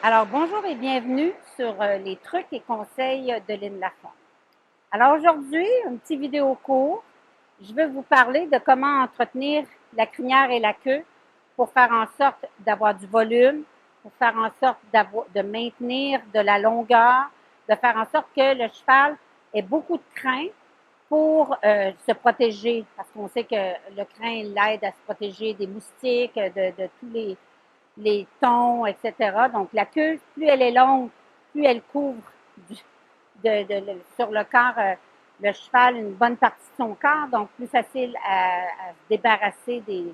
Alors, bonjour et bienvenue sur les trucs et conseils de Lynne Lafont. Alors aujourd'hui, une petite vidéo court. Je veux vous parler de comment entretenir la crinière et la queue pour faire en sorte d'avoir du volume, pour faire en sorte de maintenir de la longueur, de faire en sorte que le cheval ait beaucoup de crin pour se protéger, parce qu'on sait que le crin l'aide à se protéger des moustiques, de tous les tons, etc. Donc, la queue, plus elle est longue, plus elle couvre sur le corps, le cheval, une bonne partie de son corps, donc plus facile à se débarrasser des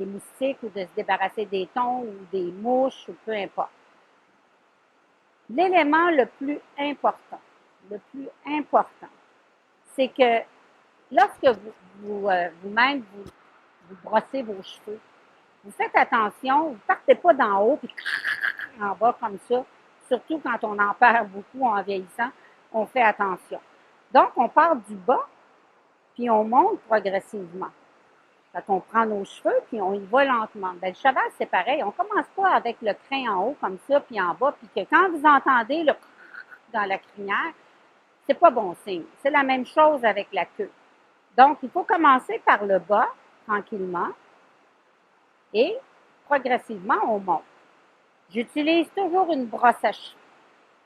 moustiques ou de se débarrasser des tons ou des mouches ou peu importe. L'élément le plus important, c'est que lorsque vous-même, vous brossez vos cheveux, vous faites attention, vous ne partez pas d'en haut puis en bas comme ça, surtout quand on en perd beaucoup en vieillissant, on fait attention. Donc, on part du bas, puis on monte progressivement. Fait qu'on prend nos cheveux, puis on y va lentement. Ben, le cheval, c'est pareil. On ne commence pas avec le crin en haut comme ça, puis en bas, puis que quand vous entendez le dans la crinière, c'est pas bon signe. C'est la même chose avec la queue. Donc, il faut commencer par le bas, tranquillement, et progressivement, on monte. J'utilise toujours une brosse à cheveux,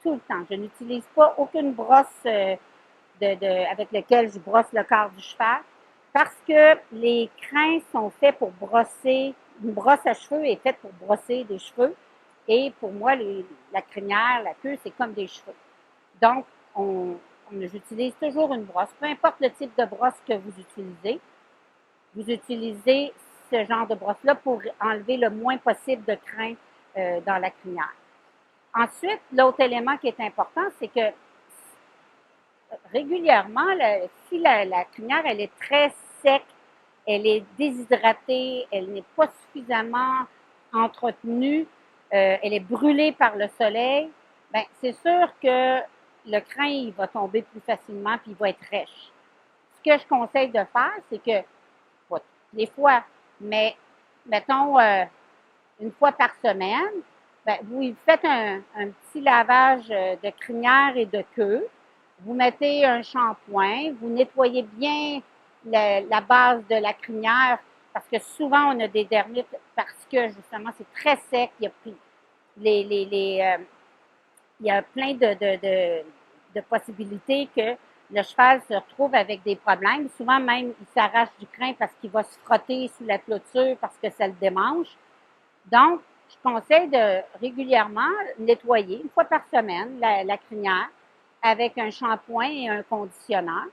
tout le temps. Je n'utilise pas aucune brosse avec laquelle je brosse le corps du cheval parce que les crins sont faits pour brosser. Une brosse à cheveux est faite pour brosser des cheveux. Et pour moi, la crinière, la queue, c'est comme des cheveux. Donc, j'utilise toujours une brosse. Peu importe le type de brosse que vous utilisez ce genre de brosse-là pour enlever le moins possible de crin dans la crinière. Ensuite, l'autre élément qui est important, c'est que régulièrement, si la crinière elle est très sec, elle est déshydratée, elle n'est pas suffisamment entretenue, elle est brûlée par le soleil, bien, c'est sûr que le crin il va tomber plus facilement puis il va être rêche. Ce que je conseille de faire, c'est que, pas toutes les fois, mais mettons une fois par semaine, bien, vous faites un petit lavage de crinière et de queue. Vous mettez un shampoing, vous nettoyez bien la base de la crinière parce que souvent on a des dermites parce que justement c'est très sec. Il y a plein de possibilités que le cheval se retrouve avec des problèmes. Souvent même il s'arrache du crin parce qu'il va se frotter sous la clôture parce que ça le démange. Donc, je conseille de régulièrement nettoyer une fois par semaine la crinière avec un shampoing et un conditionneur.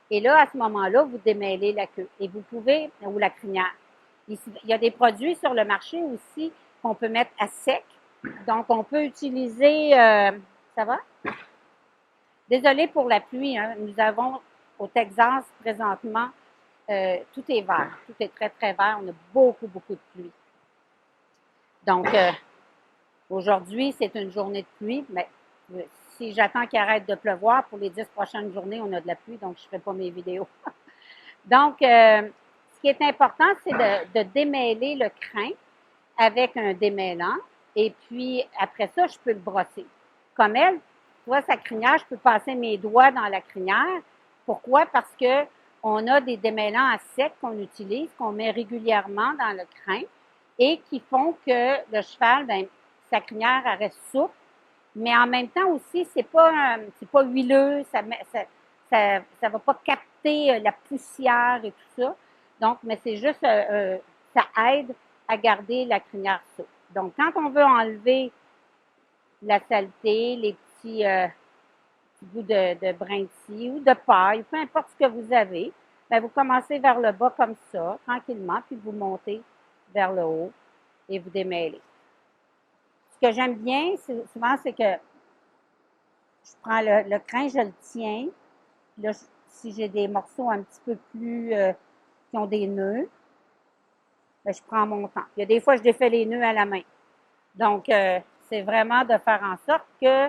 Et là, à ce moment-là, vous démêlez la queue et vous pouvez, ou la crinière. Il y a des produits sur le marché aussi qu'on peut mettre à sec. Donc, on peut utiliser, ça va? Désolée pour la pluie, hein. Nous avons au Texas présentement, tout est vert. Tout est très, très vert. On a beaucoup, beaucoup de pluie. Donc, aujourd'hui, c'est une journée de pluie, mais si j'attends qu'il arrête de pleuvoir, pour les 10 prochaines journées, on a de la pluie, donc je ne ferai pas mes vidéos. Donc, ce qui est important, c'est de démêler le crin avec un démêlant. Et puis, après ça, je peux le brosser. Comme elle, tu vois, sa crinière, je peux passer mes doigts dans la crinière. Pourquoi? Parce que on a des démêlants à sec qu'on utilise, qu'on met régulièrement dans le crin et qui font que le cheval, ben, sa crinière elle reste souple, mais en même temps aussi, c'est pas huileux, ça va pas capter la poussière et tout ça. Donc, mais c'est juste, ça aide à garder la crinière souple. Donc, quand on veut enlever la saleté, les petits bouts de brin de scie ou de paille, peu importe ce que vous avez, bien, vous commencez vers le bas comme ça, tranquillement, puis vous montez vers le haut et vous démêlez. Ce que j'aime bien, souvent, c'est que je prends le crin, je le tiens. Là, si j'ai des morceaux un petit peu plus qui ont des nœuds, bien, je prends mon temps. Il y a des fois, je défais les nœuds à la main. Donc, c'est vraiment de faire en sorte que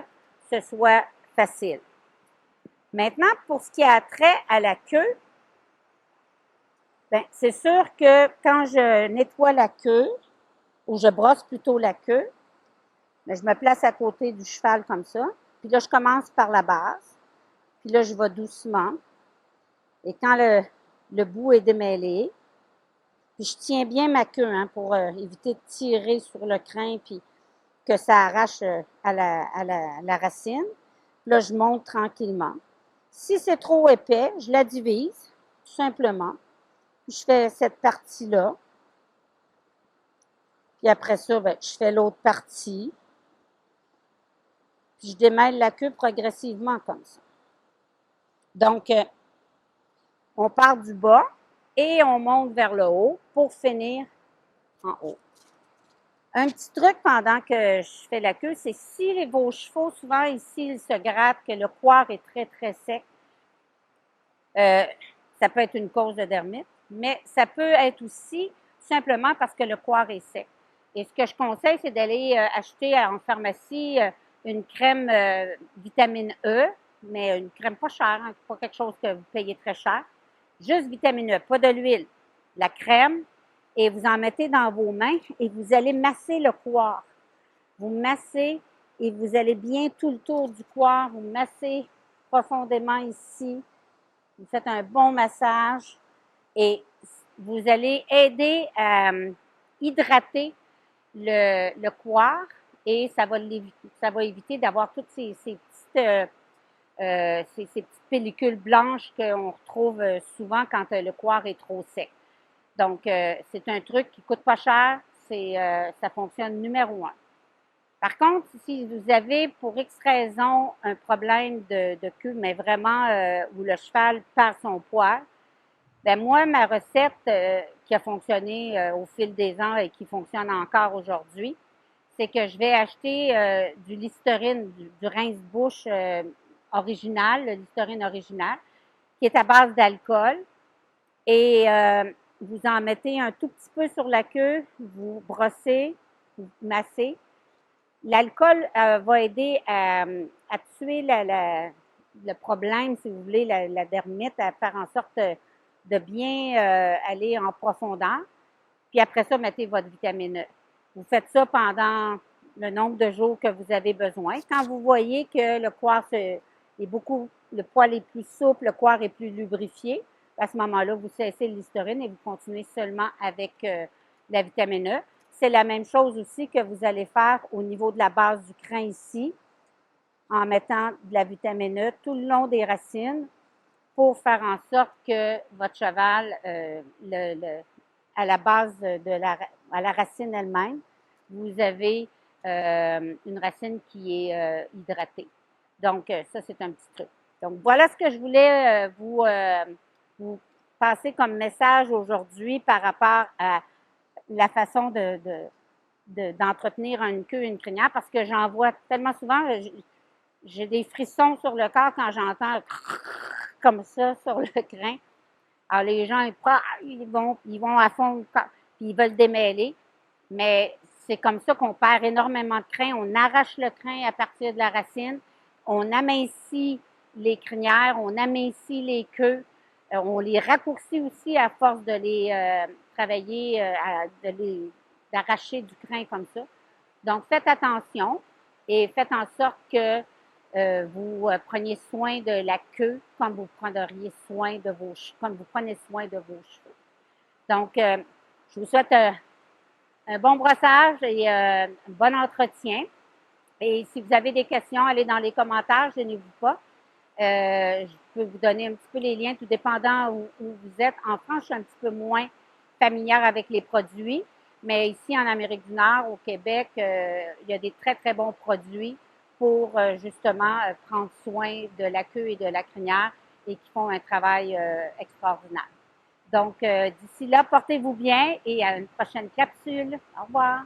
ce soit facile. Maintenant, pour ce qui a trait à la queue, bien, c'est sûr que quand je nettoie la queue, ou je brosse plutôt la queue, Mais je me place à côté du cheval comme ça. Puis là, je commence par la base. Puis là, je vais doucement. Et quand le bout est démêlé, puis je tiens bien ma queue hein, pour éviter de tirer sur le crin puis que ça arrache à la racine. Puis là, je monte tranquillement. Si c'est trop épais, je la divise, tout simplement. Puis je fais cette partie-là. Puis après ça, ben, je fais l'autre partie. Puis je démêle la queue progressivement comme ça. Donc, on part du bas et on monte vers le haut pour finir en haut. Un petit truc pendant que je fais la queue, c'est si vos chevaux, souvent ici, ils se grattent, que le coir est très, très sec, ça peut être une cause de dermite, mais ça peut être aussi simplement parce que le coir est sec. Et ce que je conseille, c'est d'aller acheter en pharmacie une crème vitamine E, mais une crème pas chère, hein, pas quelque chose que vous payez très cher. Juste vitamine E, pas de l'huile. La crème, et vous en mettez dans vos mains et vous allez masser le coir. Vous massez et vous allez bien tout le tour du coir, vous massez profondément ici. Vous faites un bon massage et vous allez aider à hydrater le coir et ça va éviter d'avoir toutes ces petites pellicules blanches qu'on retrouve souvent quand le coir est trop sec. Donc, c'est un truc qui coûte pas cher, ça fonctionne numéro 1. Par contre, si vous avez pour X raison un problème de queue, mais vraiment où le cheval perd son poids, ben moi, ma recette qui a fonctionné au fil des ans et qui fonctionne encore aujourd'hui, c'est que je vais acheter du Listerine, du rince-bouche original, le Listerine original, qui est à base d'alcool. Et vous en mettez un tout petit peu sur la queue, vous brossez, vous massez. L'alcool va aider à tuer le problème, si vous voulez, la dermite, à faire en sorte de bien aller en profondeur. Puis après ça, mettez votre vitamine E. Vous faites ça pendant le nombre de jours que vous avez besoin. Quand vous voyez que le poil est plus souple, le coir est plus lubrifié, à ce moment-là, vous cessez le Listerine et vous continuez seulement avec la vitamine E. C'est la même chose aussi que vous allez faire au niveau de la base du crin ici, en mettant de la vitamine E tout le long des racines pour faire en sorte que votre cheval, à la base à la racine elle-même, vous avez une racine qui est hydratée. Donc, ça, c'est un petit truc. Donc, voilà ce que je voulais vous passer comme message aujourd'hui par rapport à la façon d'entretenir une queue et une crinière, parce que j'en vois tellement souvent, j'ai des frissons sur le corps quand j'entends comme ça sur le crin. Alors, les gens, ils vont à fond, puis ils veulent démêler, mais c'est comme ça qu'on perd énormément de crin. On arrache le crin à partir de la racine, on amincit les crinières, on amincit les queues, on les raccourcit aussi à force de les travailler, d'arracher du crin comme ça. Donc, faites attention et faites en sorte que vous preniez soin de la queue comme vous prendriez soin de comme vous prenez soin de vos cheveux. Donc, je vous souhaite un bon brossage et un bon entretien. Et si vous avez des questions, allez dans les commentaires, gênez-vous pas. Je peux vous donner un petit peu les liens, tout dépendant où vous êtes. En France, je suis un petit peu moins familière avec les produits, mais ici en Amérique du Nord, au Québec, il y a des très, très bons produits pour justement prendre soin de la queue et de la crinière et qui font un travail extraordinaire. Donc, d'ici là, portez-vous bien et à une prochaine capsule. Au revoir.